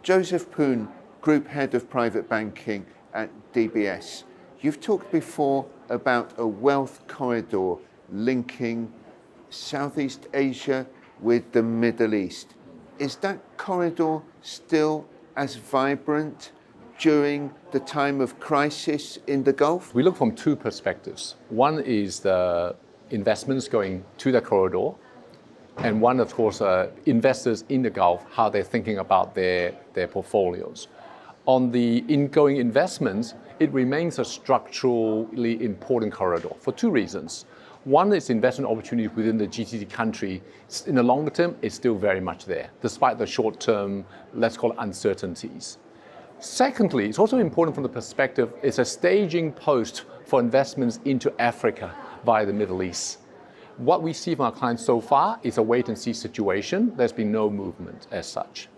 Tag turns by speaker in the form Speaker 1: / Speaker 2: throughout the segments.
Speaker 1: Joseph Poon, Group Head of Private Banking at DBS. You've talked before about a wealth corridor linking Southeast Asia with the Middle East. Is that corridor still as vibrant during the time of crisis in the Gulf?
Speaker 2: We look from two perspectives. One is the investments going to the corridor, and one, of course, investors in the Gulf, how they're thinking about their portfolios. On the ingoing investments, it remains a structurally important corridor for two reasons. One is investment opportunities within the GCC country. In the longer term, it's still very much there, despite the short-term, let's call it uncertainties. Secondly, it's also important from the perspective, it's a staging post for investments into Africa via the Middle East. What we see from our clients so far is a wait-and-see situation. There's been no movement as such.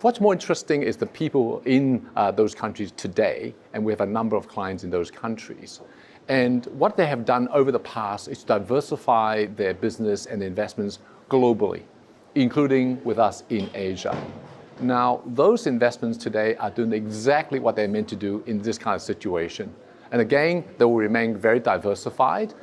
Speaker 2: What's more interesting is the people in those countries today, and we have a number of clients in those countries. And what they have done over the past is diversify their business and investments globally, including with us in Asia. Now, those investments today are doing exactly what they're meant to do in this kind of situation. And again, they will remain very diversified.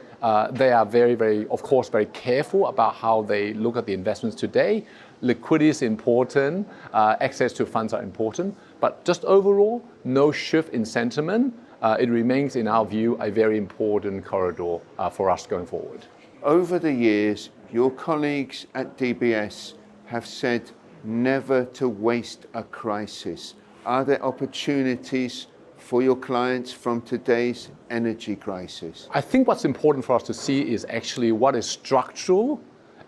Speaker 2: They are very, of course, very careful about how they look at the investments today. Liquidity is important, access to funds are important, but just overall, no shift in sentiment. It remains, in our view, a very important corridor for us going forward.
Speaker 1: Over the years, your colleagues at DBS have said never to waste a crisis. Are there opportunities for your clients from today's energy crisis?
Speaker 2: I think what's important for us to see is actually what is structural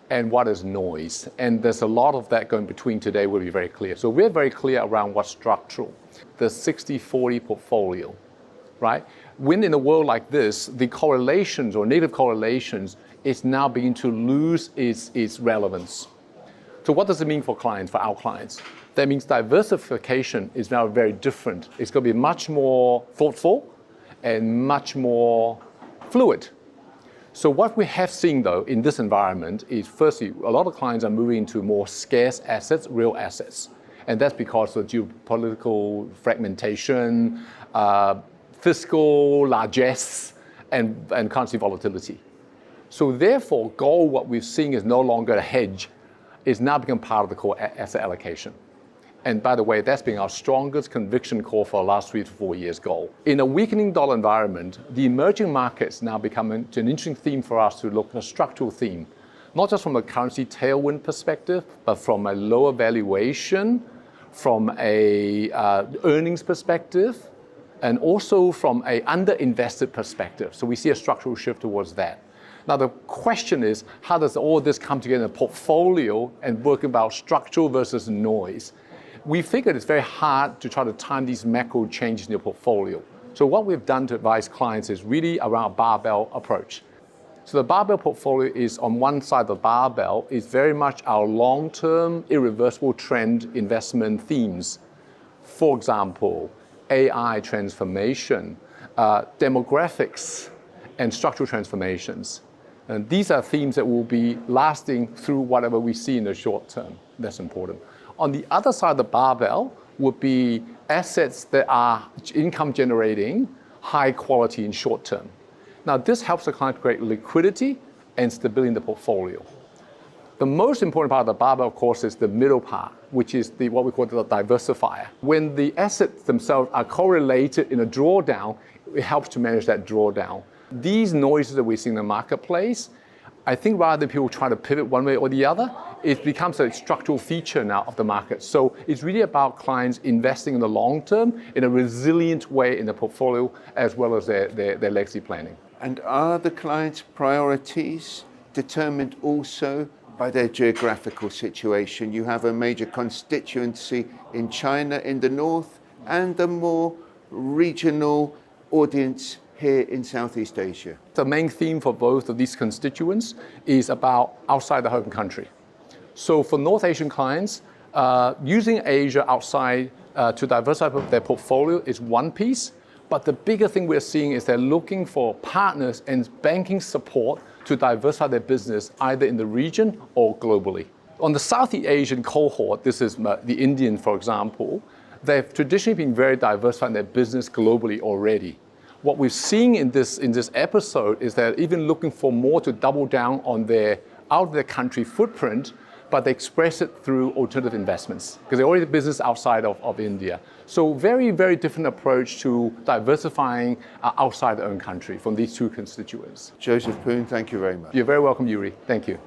Speaker 2: and what is noise. And there's a lot of that going between today will be very clear. So we're very clear around what's structural. The 60-40 portfolio, right? When in a world like this, the correlations or native correlations is now beginning to lose its relevance. So what does it mean for clients, for our clients? That means diversification is now very different. It's going to be much more thoughtful and much more fluid. So what we have seen, though, in this environment is, firstly, a lot of clients are moving into more scarce assets, real assets. And that's because of geopolitical fragmentation, fiscal largesse, and currency volatility. So therefore, gold, what we're seeing is no longer a hedge, is now become part of the core asset allocation. And by the way, that's been our strongest conviction core for the last 3 to 4 years goal. In a weakening dollar environment, the emerging markets now become an interesting theme for us to look at a structural theme, not just from a currency tailwind perspective, but from a lower valuation, from a earnings perspective, and also from a underinvested perspective. So we see a structural shift towards that. Now the question is, how does all this come together in a portfolio and work about structural versus noise? We figured it's very hard to try to time these macro changes in your portfolio. So what we've done to advise clients is really around a barbell approach. So the barbell portfolio is on one side of the barbell is very much our long-term irreversible trend investment themes. For example, AI transformation, demographics, and structural transformations. And these are themes that will be lasting through whatever we see in the short term. That's important. On the other side of the barbell would be assets that are income generating, high quality in short term. Now this helps the client create liquidity and stability in the portfolio. The most important part of the barbell, of course, is the middle part, which is what we call the diversifier. When the assets themselves are correlated in a drawdown, it helps to manage that drawdown. These noises that we see in the marketplace, I think rather than people try to pivot one way or the other, it becomes a structural feature now of the market. So it's really about clients investing in the long term in a resilient way in the portfolio as well as their legacy planning.
Speaker 1: And are the clients' priorities determined also by their geographical situation? You have a major constituency in China in the north and a more regional audience here in Southeast Asia.
Speaker 2: The main theme for both of these constituents is about outside the home country. So for North Asian clients, using Asia outside to diversify their portfolio is one piece, but the bigger thing we're seeing is they're looking for partners and banking support to diversify their business either in the region or globally. On the Southeast Asian cohort, this is the Indian, for example, they've traditionally been very diversified in their business globally already. What we're seeing in this episode is they're even looking for more to double down on their out of their country footprint, but they express it through alternative investments because they're already a business outside of India. So very, very different approach to diversifying outside their own country from these two constituents.
Speaker 1: Joseph Poon, thank you very much.
Speaker 2: You're very welcome, Yuri. Thank you.